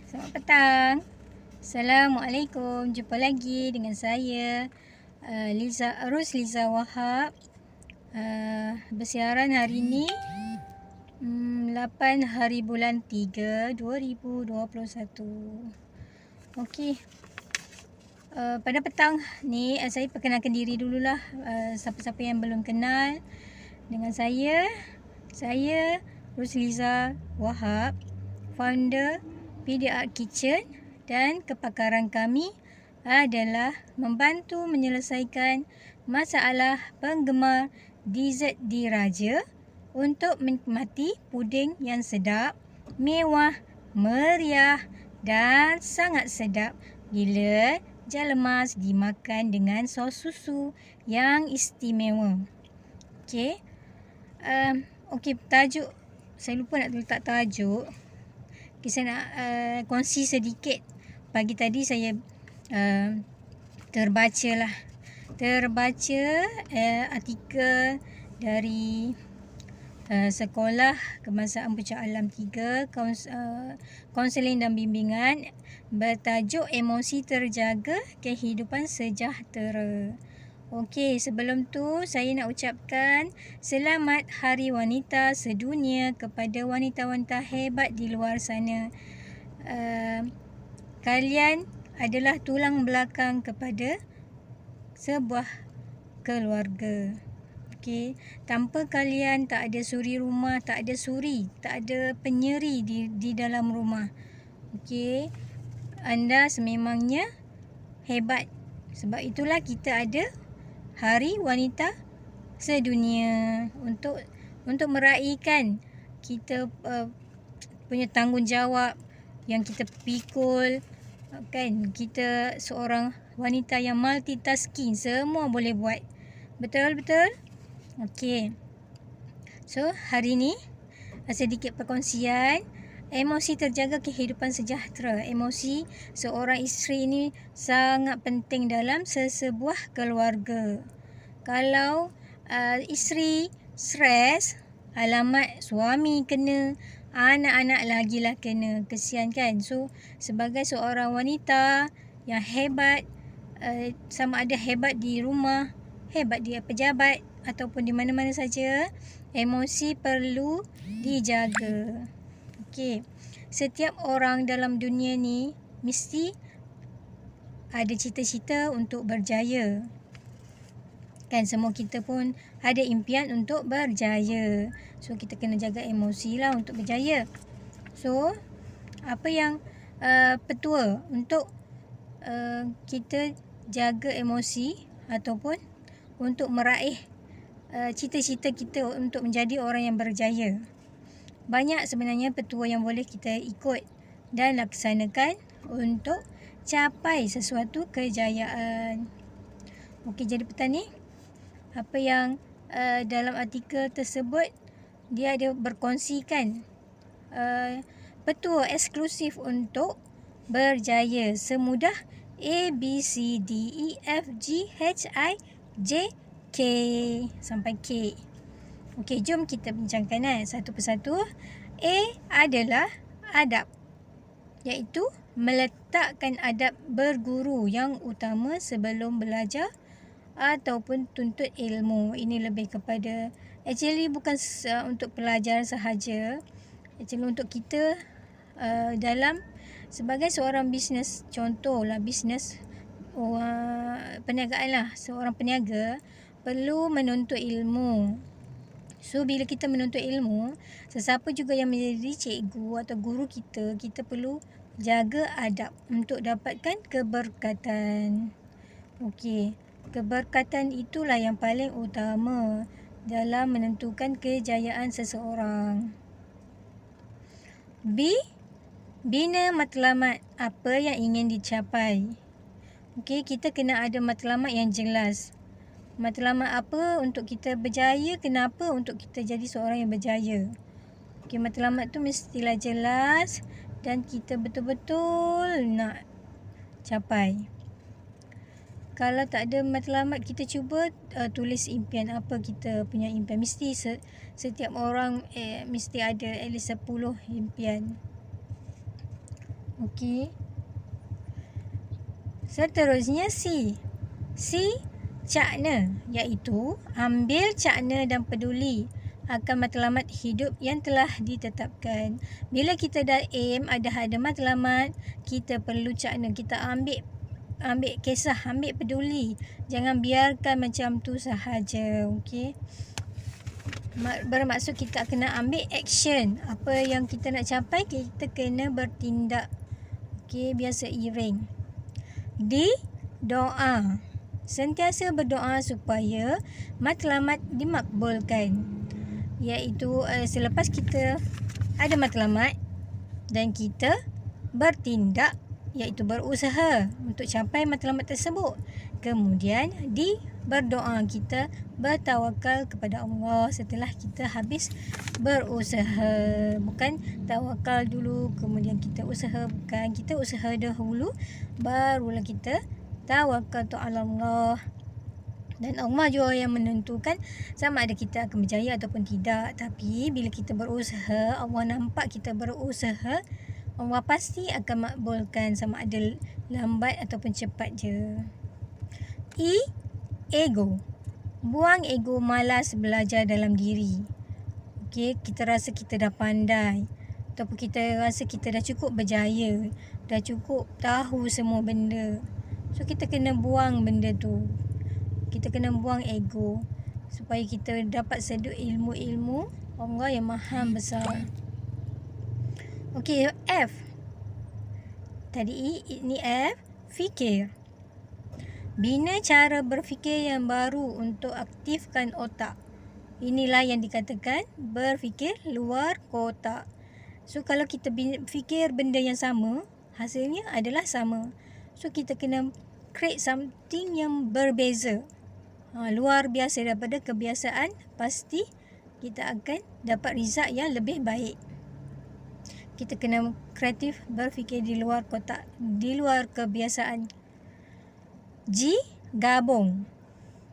Selamat petang. Assalamualaikum. Jumpa lagi dengan saya Liza Wahab. Bersiaran hari ini 8 hari bulan 3 2021. Okey. Pada petang ni saya perkenalkan diri dululah. Siapa-siapa yang belum kenal dengan saya Rusliza Wahab, founder PD Art Kitchen, dan kepakaran kami adalah membantu menyelesaikan masalah penggemar dessert diraja untuk menikmati puding yang sedap, mewah, meriah dan sangat sedap bila jalemas dimakan dengan sos susu yang istimewa. Okey. Tajuk saya lupa nak letak tajuk. Okay, saya nak kongsi sedikit. Pagi tadi saya terbaca artikel dari Sekolah Kebangsaan Puncak Alam 3 Kaunseling dan Bimbingan bertajuk Emosi Terjaga Kehidupan Sejahtera. Okey, sebelum tu saya nak ucapkan selamat Hari Wanita Sedunia kepada wanita-wanita hebat di luar sana. Kalian adalah tulang belakang kepada sebuah keluarga. Okey, tanpa kalian tak ada suri rumah, tak ada penyeri di dalam rumah. Okey, anda sememangnya hebat. Sebab itulah kita ada Hari Wanita Sedunia untuk meraihkan kita punya tanggungjawab yang kita pikul, kan? Kita seorang wanita yang multitasking, semua boleh buat. Betul? Okey. So, hari ni sedikit perkongsian emosi terjaga kehidupan sejahtera. Emosi seorang isteri ini sangat penting dalam sesebuah keluarga. Kalau isteri stres, alamat suami kena, anak-anak lagilah kena. Kesian kan? So, sebagai seorang wanita yang hebat, sama ada hebat di rumah, hebat di pejabat ataupun di mana-mana saja, emosi perlu dijaga. Okey, setiap orang dalam dunia ni mesti ada cita-cita untuk berjaya. Kan, semua kita pun ada impian untuk berjaya. So, kita kena jaga emosi lah untuk berjaya. So, apa yang petua untuk kita jaga emosi ataupun untuk meraih cita-cita kita untuk menjadi orang yang berjaya? Banyak sebenarnya petua yang boleh kita ikut dan laksanakan untuk capai sesuatu kejayaan. Okey, jadi petang ni apa yang dalam artikel tersebut dia ada berkongsikan petua eksklusif untuk berjaya semudah A, B, C, D, E, F, G, H, I, J, K sampai K. Okey, jom kita bincangkan satu persatu. A adalah adab, iaitu meletakkan adab berguru yang utama sebelum belajar ataupun tuntut ilmu. Ini lebih kepada, actually bukan untuk pelajar sahaja, actually untuk kita dalam sebagai seorang bisnes. Contohlah bisnes perniagaan lah. Seorang peniaga perlu menuntut ilmu. So, bila kita menuntut ilmu, sesiapa juga yang menjadi cikgu atau guru kita, kita perlu jaga adab untuk dapatkan keberkatan. Okey, keberkatan itulah yang paling utama dalam menentukan kejayaan seseorang. B, bina matlamat apa yang ingin dicapai. Okey, kita kena ada matlamat yang jelas. Matlamat apa untuk kita berjaya, kenapa untuk kita jadi seorang yang berjaya. Okey, matlamat tu mestilah jelas dan kita betul-betul nak capai. Kalau tak ada matlamat, kita cuba tulis impian apa kita punya impian. Mesti setiap orang mesti ada at least 10 impian. Okey. Seterusnya C. C. Cakna, iaitu ambil cakna dan peduli akan matlamat hidup yang telah ditetapkan. Bila kita dah aim ada matlamat, kita perlu cakna, kita ambil kisah, ambil peduli. Jangan biarkan macam tu sahaja. Okey. Bermaksud kita kena ambil action. Apa yang kita nak capai, kita kena bertindak. Okey, biasa iring. D. Doa. Sentiasa berdoa supaya matlamat dimakbulkan. Iaitu selepas kita ada matlamat dan kita bertindak, iaitu berusaha untuk capai matlamat tersebut. Kemudian berdoa, kita bertawakal kepada Allah setelah kita habis berusaha. Bukan tawakal dulu kemudian kita usaha, bukan, kita usaha dahulu barulah kita tawakal tu Allah. Dan Allah juga yang menentukan sama ada kita akan berjaya ataupun tidak. Tapi bila kita berusaha, Allah nampak kita berusaha, Allah pasti akan makbulkan sama ada lambat ataupun cepat je. E. Ego. Buang ego malas belajar dalam diri. Okey, kita rasa kita dah pandai ataupun kita rasa kita dah cukup berjaya, dah cukup tahu semua benda. So kita kena buang benda tu. Kita kena buang ego supaya kita dapat sedut ilmu-ilmu Allah yang maha besar. Okey, F. Tadi E, ini F. Fikir. Bina cara berfikir yang baru untuk aktifkan otak. Inilah yang dikatakan berfikir luar kotak. So kalau kita fikir benda yang sama, hasilnya adalah sama. So kita kena create something yang berbeza, luar biasa daripada kebiasaan. Pasti kita akan dapat result yang lebih baik. Kita kena kreatif, berfikir di luar kotak, di luar kebiasaan. G. Gabung.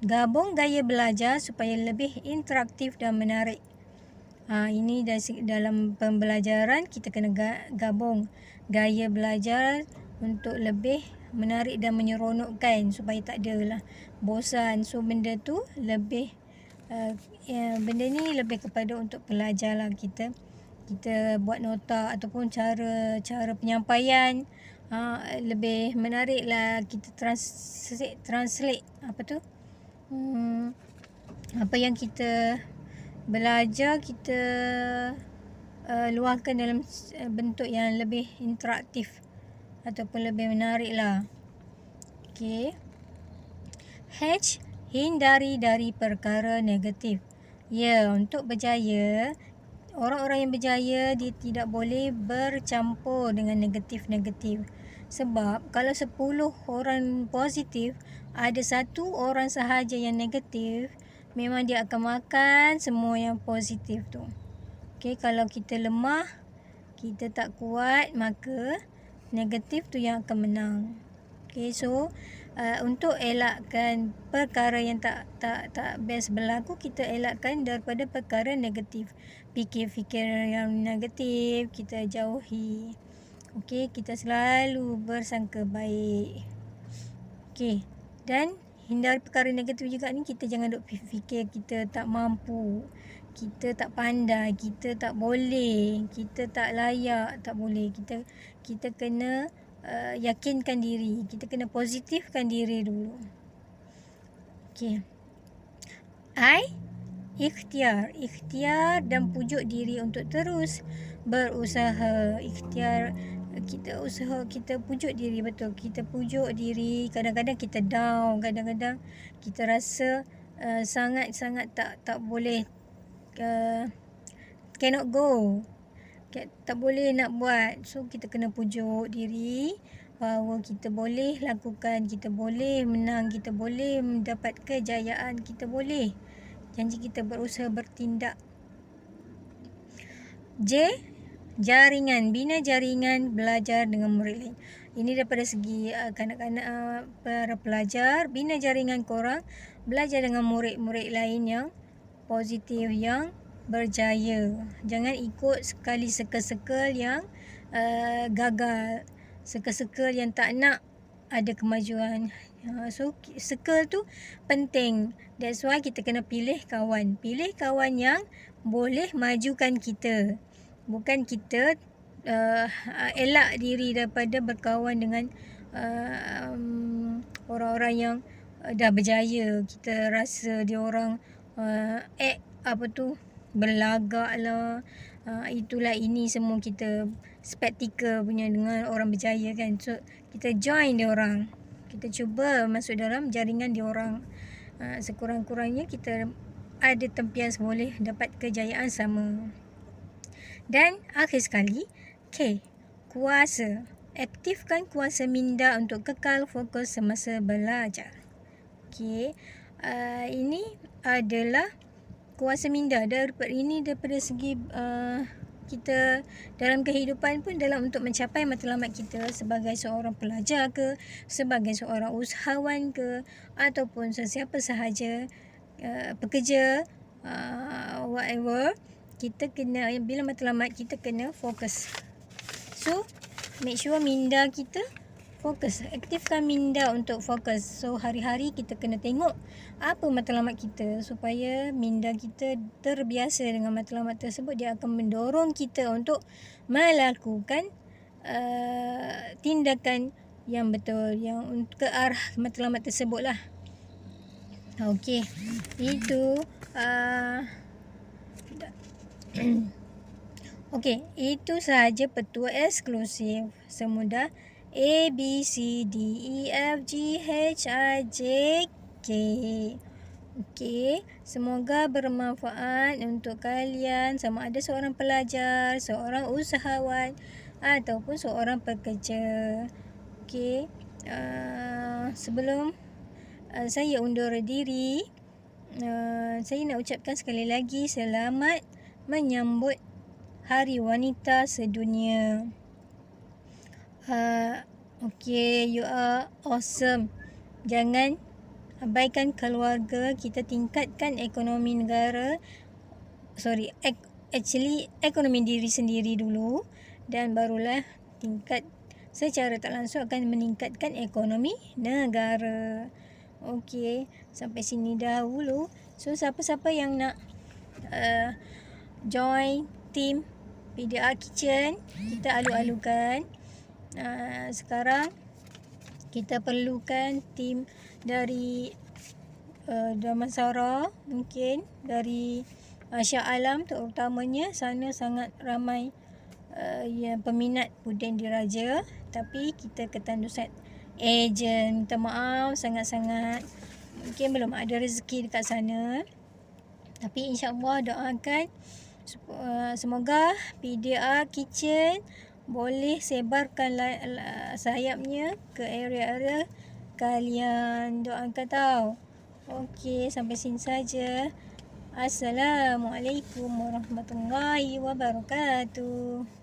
Gabung gaya belajar supaya lebih interaktif dan menarik. Ini dalam pembelajaran kita kena gabung gaya belajar untuk lebih menarik dan menyeronokkan supaya tak adalah bosan. So benda tu lebih benda ni lebih kepada untuk pelajar lah. Kita buat nota ataupun cara penyampaian lebih menarik lah. Kita translate apa tu, apa yang kita belajar, kita luahkan dalam bentuk yang lebih interaktif ataupun lebih menarik lah. Okey. H. Hindari dari perkara negatif. Ya, untuk berjaya, orang-orang yang berjaya dia tidak boleh bercampur dengan negatif-negatif. Sebab kalau 10 orang positif, ada satu orang sahaja yang negatif, memang dia akan makan semua yang positif tu. Okey, kalau kita lemah, kita tak kuat, maka negatif tu yang akan menang. Okey, so untuk elakkan perkara yang tak best berlaku, kita elakkan daripada perkara negatif. Fikir-fikir yang negatif kita jauhi. Okey, kita selalu bersangka baik. Okey, dan hindari perkara negatif juga ni. Kita jangan duk fikir kita tak mampu, kita tak pandai, kita tak boleh, kita tak layak. Tak boleh. Kita kena yakinkan diri, kita kena positifkan diri dulu. Okey. I. Ikhtiar dan pujuk diri untuk terus berusaha. Ikhtiar, kita usaha, kita pujuk diri, betul. Kita pujuk diri. Kadang-kadang kita down, kadang-kadang kita rasa sangat-sangat tak boleh, cannot go, tak boleh nak buat. So kita kena pujuk diri bahawa kita boleh lakukan, kita boleh menang, kita boleh mendapat kejayaan, kita boleh. Janji kita berusaha bertindak. J. Jaringan. Bina jaringan belajar dengan murid lain. Ini daripada segi kanak-kanak, para pelajar. Bina jaringan korang belajar dengan murid-murid lain yang positif, yang berjaya. Jangan ikut sekali circle-circle yang gagal. circle-circle yang tak nak ada kemajuan. So circle tu penting. That's why kita kena pilih kawan. Pilih kawan yang boleh majukan kita. Bukan kita elak diri daripada berkawan dengan orang-orang yang dah berjaya. Kita rasa dia orang berlagak lah. Itulah ini semua kita spektikal punya dengan orang berjaya kan. So kita join dia orang. Kita cuba masuk dalam jaringan dia orang. Sekurang-kurangnya kita ada tempias boleh dapat kejayaan sama. Dan akhir sekali, kuasa. Aktifkan kuasa minda untuk kekal fokus semasa belajar. Ini adalah kuasa minda. Daripada segi kita dalam kehidupan pun dalam untuk mencapai matlamat kita sebagai seorang pelajar ke, sebagai seorang usahawan ke, ataupun sesiapa sahaja pekerja, whatever, kita kena, bila matlamat kita kena fokus. So make sure minda kita fokus. Aktifkan minda untuk fokus. So hari-hari kita kena tengok apa matlamat kita supaya minda kita terbiasa dengan matlamat tersebut. Dia akan mendorong kita untuk melakukan tindakan yang betul, yang ke arah matlamat tersebut lah. Itu itu sahaja petua eksklusif semudah A, B, C, D, E, F, G, H, I, J, K. Semoga bermanfaat untuk kalian, sama ada seorang pelajar, seorang usahawan ataupun seorang pekerja. Sebelum saya undur diri, saya nak ucapkan sekali lagi selamat menyambut Hari Wanita Sedunia. You are awesome. Jangan abaikan keluarga. Kita tingkatkan ekonomi negara. Ekonomi diri sendiri dulu, dan barulah tingkat secara tak langsung akan meningkatkan ekonomi negara. Sampai sini dahulu. So siapa-siapa yang nak join team PDR Kitchen, kita alu-alukan. Sekarang kita perlukan tim dari Damansara, mungkin dari Shah Alam terutamanya. Sana sangat ramai peminat puding diraja, tapi kita ketandusan ejen. Minta maaf sangat-sangat, mungkin belum ada rezeki dekat sana. Tapi insya-Allah doakan semoga PDR Kitchen boleh sebarkan sayapnya ke area-area kalian. Doakan tau. Sampai sini saja. Assalamualaikum warahmatullahi wabarakatuh.